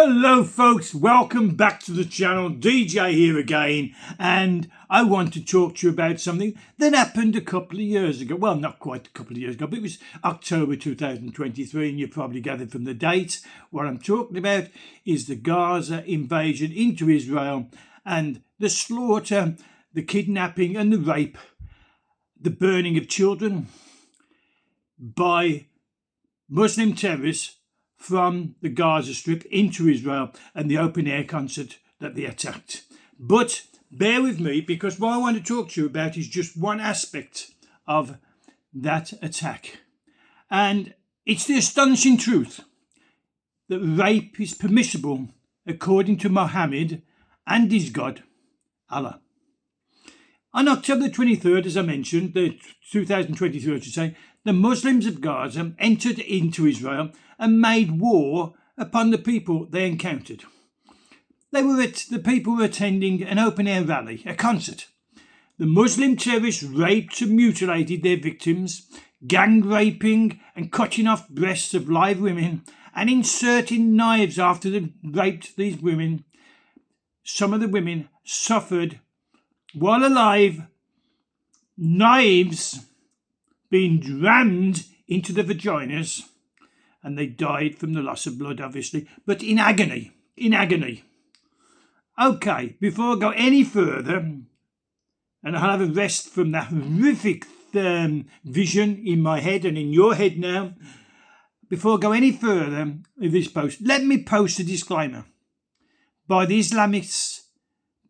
Hello folks, welcome back to the channel. DJ here again, and I want to talk to you about something that happened a couple of years ago. Well, not quite a couple of years ago, but it was October 2023, and you probably gathered from the date. What I'm talking about is the Gaza invasion into Israel and the slaughter, the kidnapping and the rape, the burning of children by Muslim terrorists from the Gaza Strip into Israel and the open-air concert that they attacked. But bear with me, because what I want to talk to you about is just one aspect of that attack. And it's the astonishing truth that rape is permissible according to Mohammed and his God, Allah. On October 23rd, as I mentioned, the 2023, I should say, the Muslims of Gaza entered into Israel and made war upon the people they encountered. The people were attending an open-air rally, a concert. The Muslim terrorists raped and mutilated their victims, gang raping and cutting off breasts of live women and inserting knives after they raped these women. Some of the women suffered, while alive, knives being rammed into the vaginas, and they died from the loss of blood, obviously, but in agony. Okay, before I go any further, and I'll have a rest from that horrific vision in my head and in your head now, before I go any further with this post, let me post a disclaimer by the Islamist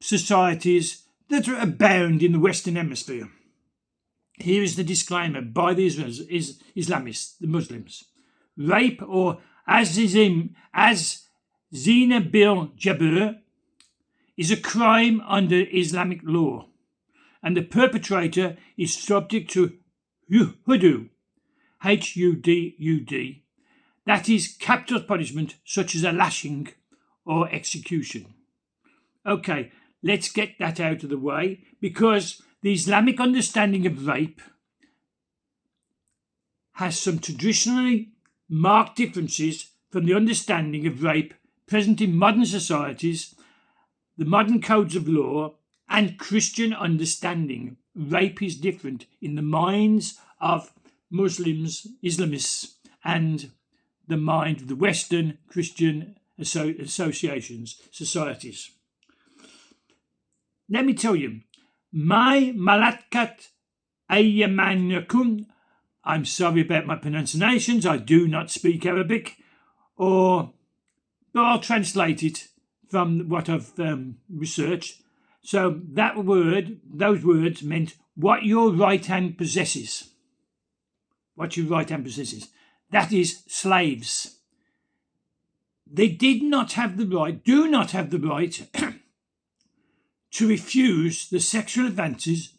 societies that abound in the Western Hemisphere. Here is the disclaimer by the Islamists, the Muslims. Rape, or as Zina bil Jabr, is a crime under Islamic law, and the perpetrator is subject to hudud, H-U-D-U-D, that is capital punishment such as a lashing or execution. Okay, let's get that out of the way, because the Islamic understanding of rape has some traditionally marked differences from the understanding of rape present in modern societies, the modern codes of law, and Christian understanding. Rape is different in the minds of Muslims, Islamists, and the mind of the Western Christian associations, societies. Let me tell you, my malakat ayyamanakum, I'm sorry about my pronunciations, I do not speak Arabic, but I'll translate it from what I've researched. So those words meant what your right hand possesses. What your right hand possesses. That is slaves. They do not have the right to refuse the sexual advances,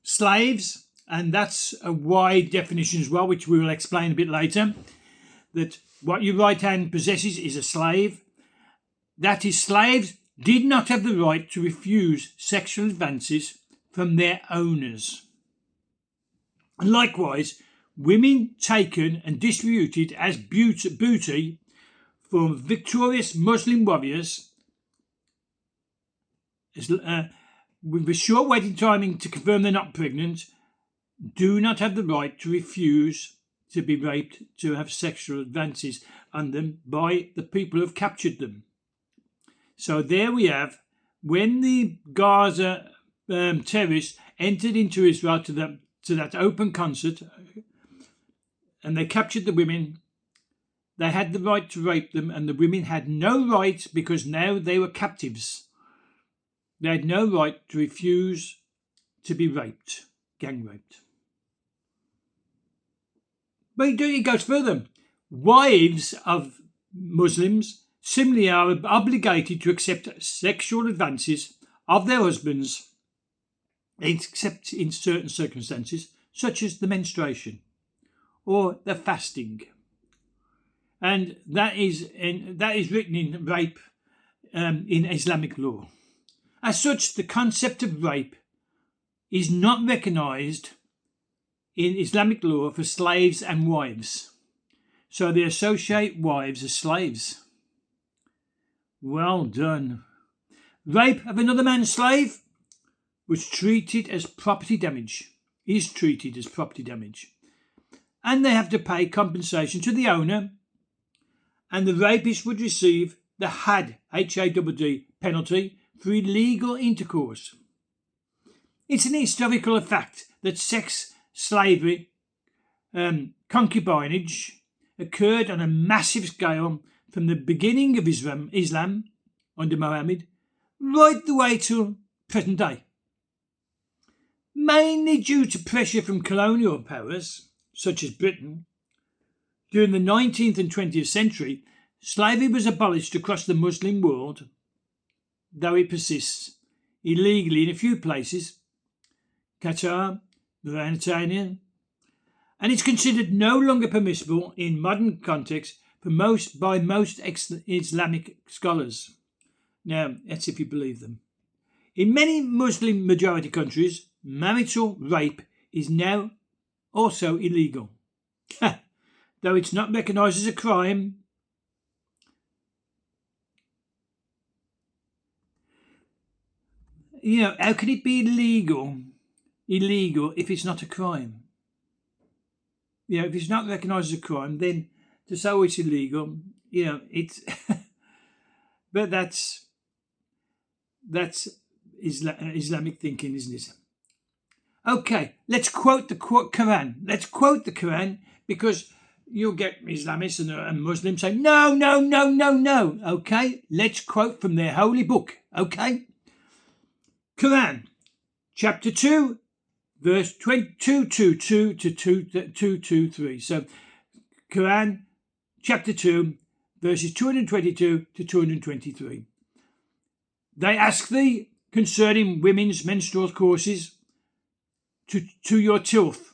slaves, and that's a wide definition as well, which we will explain a bit later, that what your right hand possesses is a slave. That is, slaves did not have the right to refuse sexual advances from their owners. And likewise, women taken and distributed as booty from victorious Muslim warriors with a short waiting time to confirm they're not pregnant, do not have the right to refuse to be raped, to have sexual advances on them by the people who have captured them. So there we have, when the Gaza terrorists entered into Israel to that open concert, and they captured the women, they had the right to rape them, and the women had no right, because now they were captives. They had no right to refuse to be raped, gang raped. But it goes further. Wives of Muslims similarly are obligated to accept sexual advances of their husbands, except in certain circumstances, such as the menstruation or the fasting. And that is written in rape in Islamic law. As such, the concept of rape is not recognised in Islamic law for slaves and wives. So they associate wives as slaves. Well done. Rape of another man's slave was treated as property damage, is treated as property damage. And they have to pay compensation to the owner, and the rapist would receive the HAD, H-A-D-D, penalty for illegal intercourse. It's an historical fact that sex slavery, concubinage, occurred on a massive scale from the beginning of Islam under Muhammad right the way to present day. Mainly due to pressure from colonial powers, such as Britain, during the 19th and 20th century, slavery was abolished across the Muslim world, though it persists illegally in a few places, Qatar, Mauritania, and it's considered no longer permissible in modern context by most Islamic scholars. Now, that's if you believe them. In many Muslim majority countries, marital rape is now also illegal. Though it's not recognised as a crime, how can it be illegal if it's not a crime? If it's not recognised as a crime, then to say it's illegal, it's but that's Islamic thinking, isn't it? Okay, let's quote the Qoran. Let's quote the Qoran, because you'll get Islamists and Muslims saying, no. Okay, let's quote from their holy book. Okay? Qoran, chapter 2, verse 222 to 223. So, Qoran, chapter 2, verses 222 to 223. They ask thee concerning women's menstrual courses to your tilth,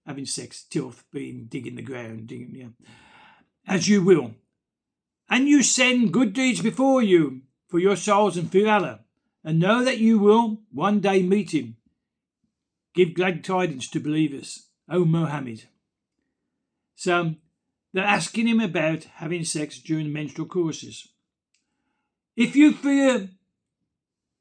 having sex, tilth being digging the ground, as you will. And you send good deeds before you for your souls and fear Allah, and know that you will one day meet him. Give glad tidings to believers, O Muhammad. So they're asking him about having sex during menstrual courses. If you fear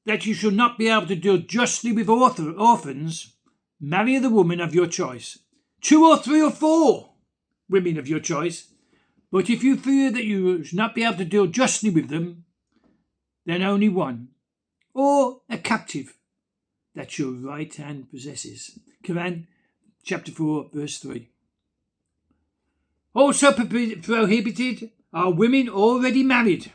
that you shall not be able to deal justly with orphans, marry the woman of your choice, 2 or 3 or 4 women of your choice. But if you fear that you shall not be able to deal justly with them, then only one, or a captive that your right hand possesses. Qoran, chapter 4, verse 3. Also prohibited are women already married,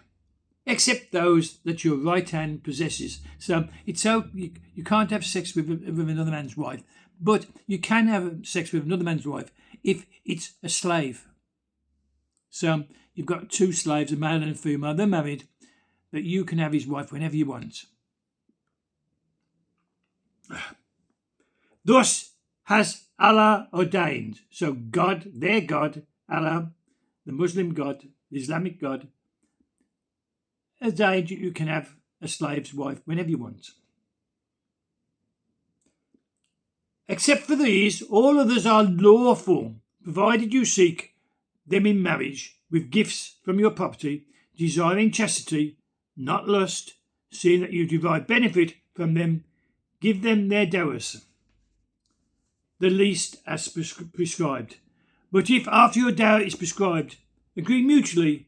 except those that your right hand possesses. So it's you can't have sex with another man's wife, but you can have sex with another man's wife if it's a slave. So you've got 2 slaves, a male and a female, they're married, but you can have his wife whenever you want. Thus has Allah ordained. So God, their God, Allah, the Muslim God, the Islamic God, ordained you can have a slave's wife whenever you want. Except for these, all others are lawful, provided you seek them in marriage with gifts from your property, desiring chastity, not lust, seeing that you derive benefit from them. Give them their dowers, the least as prescribed. But if after your dower is prescribed, agree mutually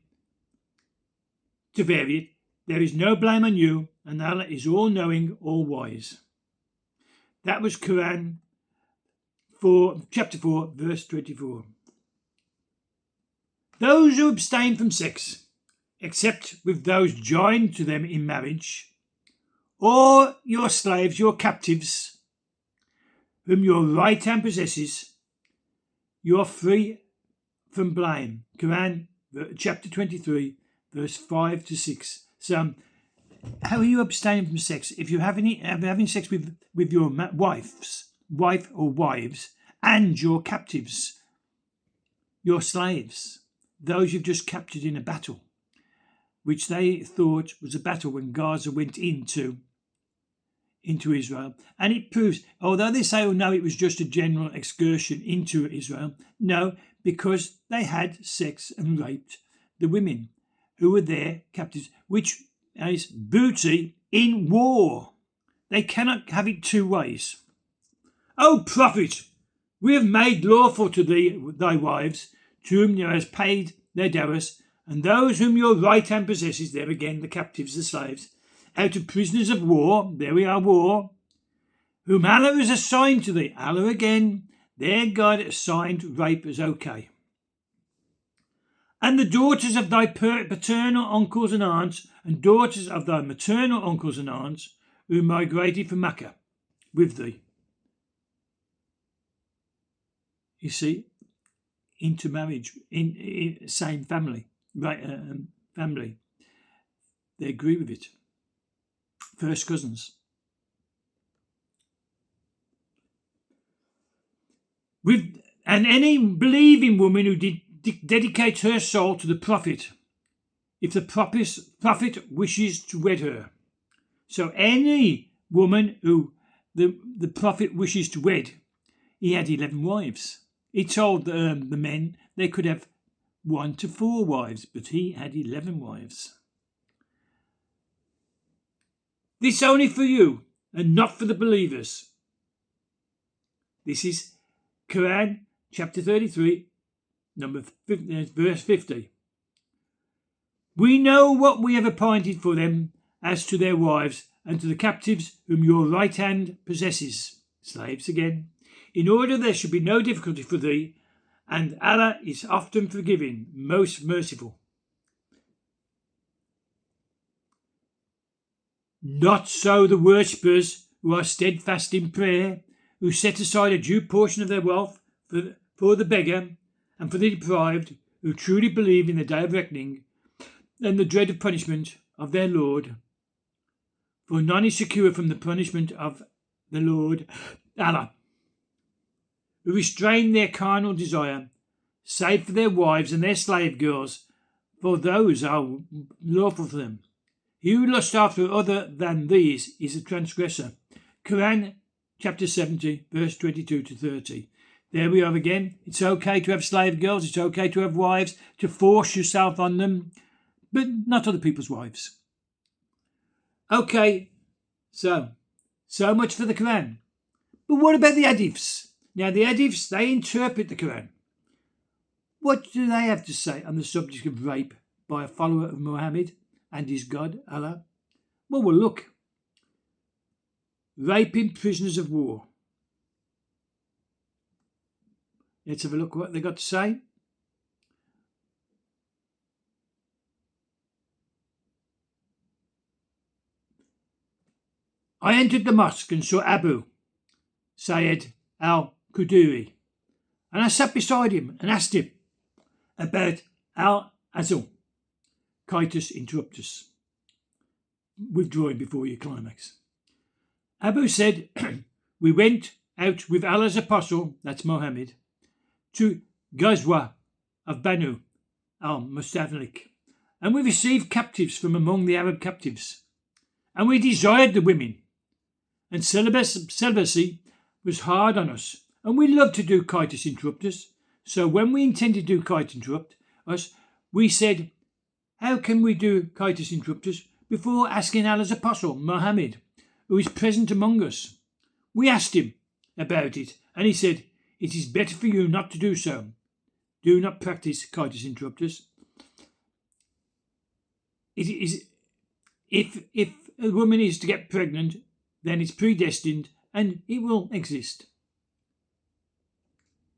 to vary it, there is no blame on you, and Allah is all-knowing, all-wise. That was Qoran 4, chapter 4, verse 24. Those who abstain from sex, except with those joined to them in marriage, or your slaves, your captives, whom your right hand possesses, you are free from blame. Qoran, chapter 23, verse 5 to 6. So, how are you abstaining from sex? If you're having sex with your wife or wives, and your captives, your slaves, those you've just captured in a battle, which they thought was a battle when Gaza went into into Israel. And it proves, although they say, oh no, it was just a general excursion into Israel, no, because they had sex and raped the women who were there captives, which is booty in war. They cannot have it two ways. O prophet, we have made lawful to thee thy wives, to whom thou hast paid their dowries, and those whom your right hand possesses, there again the captives, the slaves, out of prisoners of war, there we are, war, whom Allah has assigned to thee. Allah again, their God assigned rape as okay. And the daughters of thy paternal uncles and aunts, and daughters of thy maternal uncles and aunts, who migrated from Mecca with thee. You see, intermarriage in same family, right? Family. They agree with it. First cousins. And any believing woman who dedicates her soul to the prophet, if the prophet wishes to wed her. So any woman who the prophet wishes to wed, he had 11 wives. He told the men they could have 1 to 4 wives, but he had 11 wives. This only for you and not for the believers. This is Qoran chapter 33, verse 50. We know what we have appointed for them as to their wives and to the captives whom your right hand possesses. Slaves again. In order there should be no difficulty for thee, and Allah is often forgiving, most merciful. Not so the worshippers who are steadfast in prayer, who set aside a due portion of their wealth for the beggar and for the deprived, who truly believe in the day of reckoning and the dread of punishment of their Lord. For none is secure from the punishment of the Lord Allah, who restrain their carnal desire, save for their wives and their slave girls, for those are lawful for them. He who lusts after other than these is a transgressor. Qoran chapter 70, verse 22 to 30. There we are again. It's okay to have slave girls, it's okay to have wives, to force yourself on them, but not other people's wives. Okay, so much for the Qoran. But what about the Hadiths? Now the Hadiths, they interpret the Qoran. What do they have to say on the subject of rape by a follower of Muhammad and his God, Allah? Well, look. Raping prisoners of war. Let's have a look at what they got to say. I entered the mosque and saw Abu Sayyid al-Quduri, and I sat beside him and asked him about al-Azul, coitus interruptus, withdrawing before your climax. Abu said, we went out with Allah's apostle, that's Muhammad, to Ghazwa of Banu al-Mustalik, and we received captives from among the Arab captives, and we desired the women, and celibacy was hard on us, and we loved to do coitus interruptus. So when we intended to do coitus interruptus, we said, how can we do coitus interruptus before asking Allah's apostle, Muhammad, who is present among us? We asked him about it, and he said, it is better for you not to do so. Do not practice coitus interruptus. It is, if a woman is to get pregnant, then it's predestined and it will exist.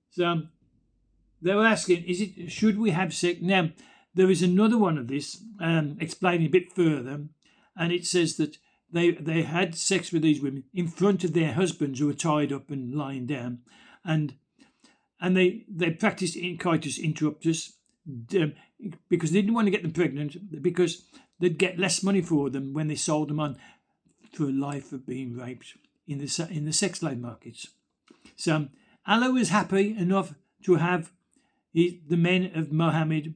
So they were asking, should we have sex? Now, there is another one of this, explaining a bit further, and it says that they had sex with these women in front of their husbands who were tied up and lying down, and they practiced coitus interruptus because they didn't want to get them pregnant, because they'd get less money for them when they sold them on for a life of being raped in the sex slave markets. So Allah was happy enough to have the men of Muhammad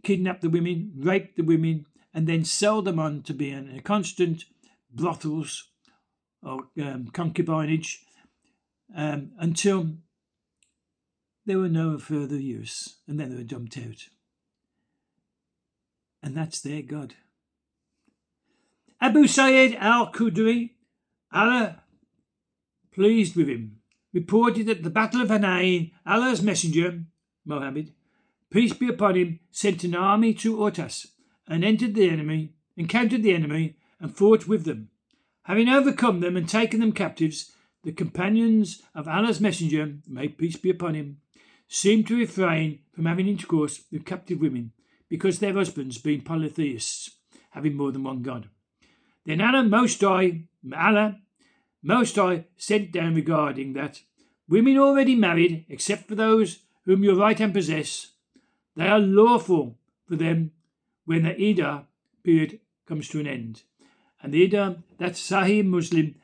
kidnap the women, rape the women, and then sell them on to be in constant brothels or concubinage until there were no further use, and then they were dumped out. And that's their God. Abu Sayyid al-Khudri, Allah pleased with him, reported at the Battle of Hunayn, Allah's messenger, Muhammad, peace be upon him, sent an army to Utas and encountered the enemy, and fought with them. Having overcome them and taken them captives, the companions of Allah's messenger, may peace be upon him, seemed to refrain from having intercourse with captive women, because their husbands, being polytheists, having more than one God. Then Allah Most High sent down regarding that women already married, except for those whom your right hand possess, they are lawful for them when the Iddah period comes to an end. And the Iddah, that's Sahih Muslim,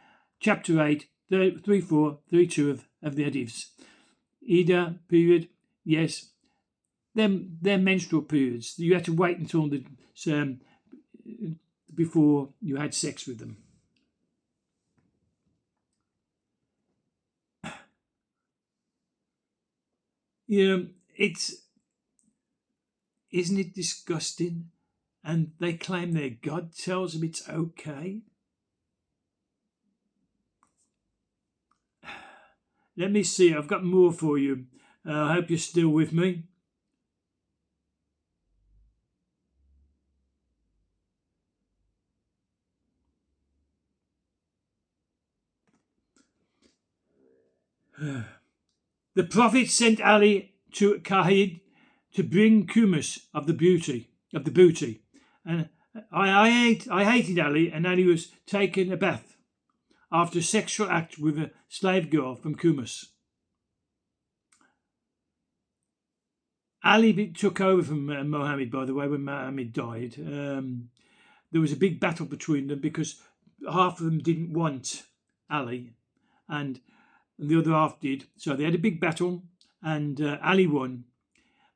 chapter 8, 34, 32 of the Hadiths. Iddah period, yes, they're menstrual periods. You had to wait until before you had sex with them. Isn't it disgusting? And they claim their God tells them it's okay. Let me see, I've got more for you. I hope you're still with me. The Prophet sent Ali to Kahid to bring kumus of the booty, and I hated Ali, and Ali was taken a bath after a sexual act with a slave girl from Kumus. Ali took over from Muhammad, by the way, when Muhammad died. There was a big battle between them because half of them didn't want Ali, and the other half did. So they had a big battle, and Ali won.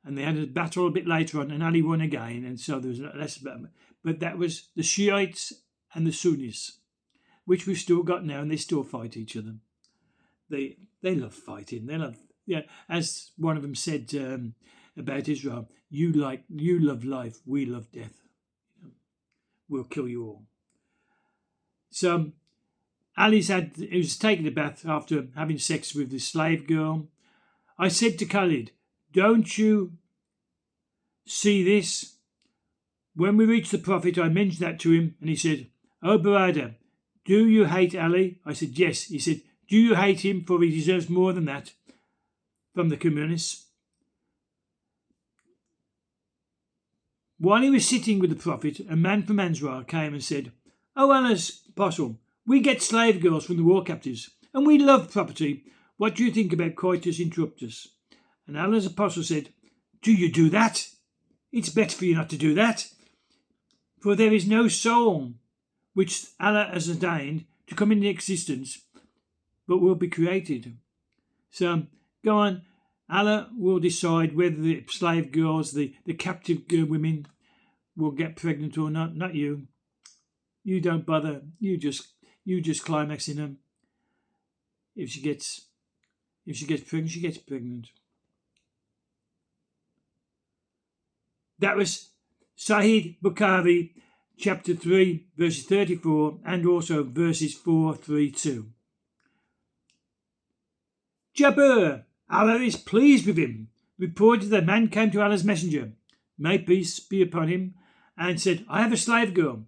And they had a battle a bit later on, and Ali won again. And so there was less battle. But that was the Shiites and the Sunnis, which we've still got now, and they still fight each other. They love fighting. They love, as one of them said about Israel, you love life, we love death. We'll kill you all. So he was taking a bath after having sex with the slave girl. I said to Khalid, don't you see this? When we reached the Prophet, I mentioned that to him, and he said, "Oh, Barada, do you hate Ali?" I said, "Yes." He said, "Do you hate him, for he deserves more than that from the communists?" While he was sitting with the Prophet, a man from Ansar came and said, "Oh, Allah's apostle, we get slave girls from the war captives, and we love property. What do you think about coitus interruptus?" And Allah's apostle said, "Do you do that? It's better for you not to do that. For there is no soul which Allah has ordained to come into existence, but will be created." So, go on. Allah will decide whether the slave girls, the captive women, will get pregnant or not you. You don't bother. You just climax in them. If she gets pregnant, she gets pregnant. That was Sahih Bukhari, chapter 3, verses 34, and also verses 432. Jabir, Allah is pleased with him, reported that a man came to Allah's messenger, may peace be upon him, and said, "I have a slave girl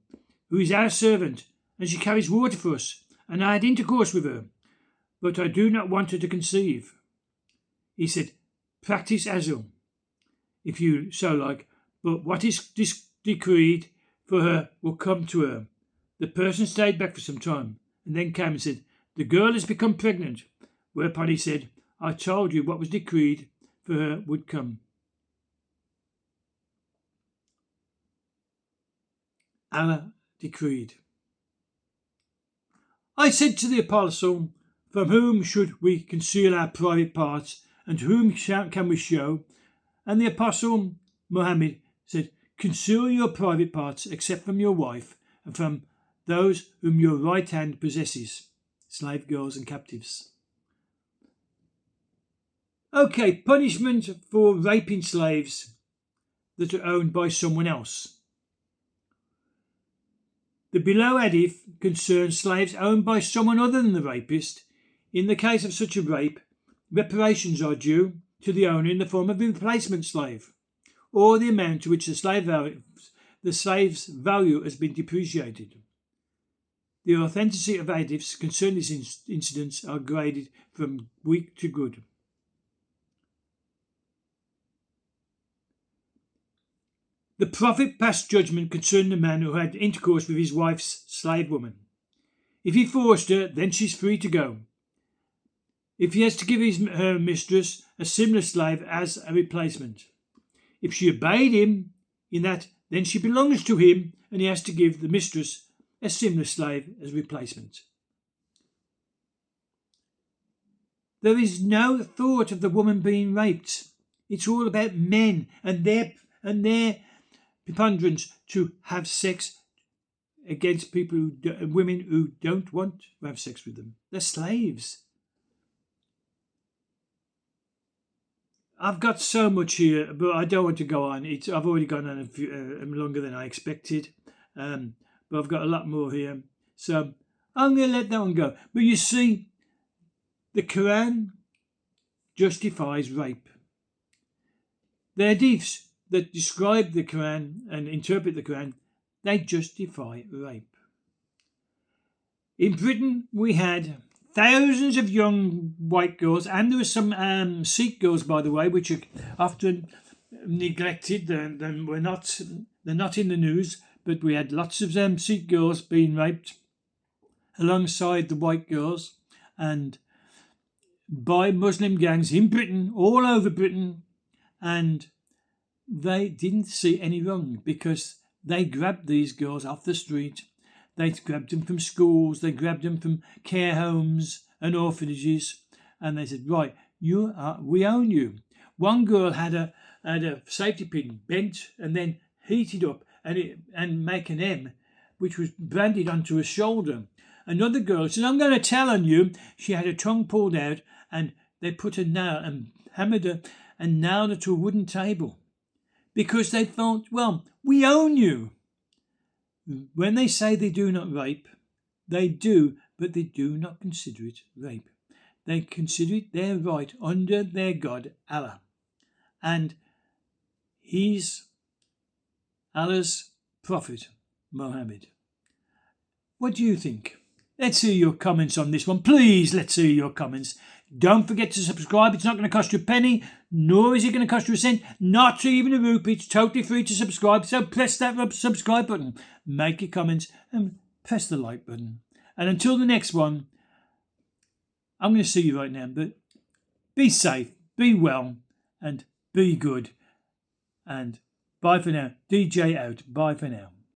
who is our servant, and she carries water for us, and I had intercourse with her, but I do not want her to conceive." He said, "Practice azul, if you so like, but what is decreed for her will come to her." The person stayed back for some time, and then came and said, "The girl has become pregnant." Whereupon he said, "I told you what was decreed for her would come." Allah decreed. I said to the apostle, "From whom should we conceal our private parts, and to whom can we show?" And the apostle Muhammad said, "Conceal your private parts except from your wife and from those whom your right hand possesses." slave girls and captives. Okay, punishment for raping slaves that are owned by someone else. The below hadith concerns slaves owned by someone other than the rapist. In the case of such a rape, reparations are due to the owner in the form of a replacement slave, or the amount to which the slave's value has been depreciated. The authenticity of hadiths concerning these incidents are graded from weak to good. The Prophet passed judgment concerning a man who had intercourse with his wife's slave woman. If he forced her, then she's free to go. If he has to give her mistress a similar slave as a replacement. If she obeyed him in that, then she belongs to him and he has to give the mistress a similar slave as replacement. There is no thought of the woman being raped. It's all about men and their preponderance to have sex against women who don't want to have sex with them. They're slaves. I've got so much here, but I don't want to go on. I've already gone on a few, longer than I expected, but I've got a lot more here. So I'm going to let that one go. But you see, the Qoran justifies rape. The hadiths that describe the Qoran and interpret the Qoran, they justify rape. In Britain, we had thousands of young white girls, and there were some Sikh girls, by the way, which are often neglected. They're not in the news, but we had lots of Sikh girls being raped alongside the white girls, and by Muslim gangs in Britain, all over Britain, and they didn't see any wrong because they grabbed these girls off the street. They grabbed them from schools, they grabbed them from care homes and orphanages, and they said, right, we own you. One girl had a safety pin bent and then heated up and make an M, which was branded onto her shoulder. Another girl said, I'm going to tell on you. She had her tongue pulled out and they put a nail and hammered her and nailed her to a wooden table because they thought, well, we own you. When they say they do not rape, they do, but they do not consider it rape. They consider it their right under their God, Allah. And he's Allah's prophet, Muhammad. What do you think? Let's hear your comments on this one. Please, let's hear your comments. Don't forget to subscribe. It's not going to cost you a penny, nor is it going to cost you a cent, not even a rupee. It's totally free to subscribe. So press that subscribe button, make your comments, and press the like button. And until the next one, I'm going to see you right now, but be safe, be well, and be good. And bye for now. DJ out. Bye for now.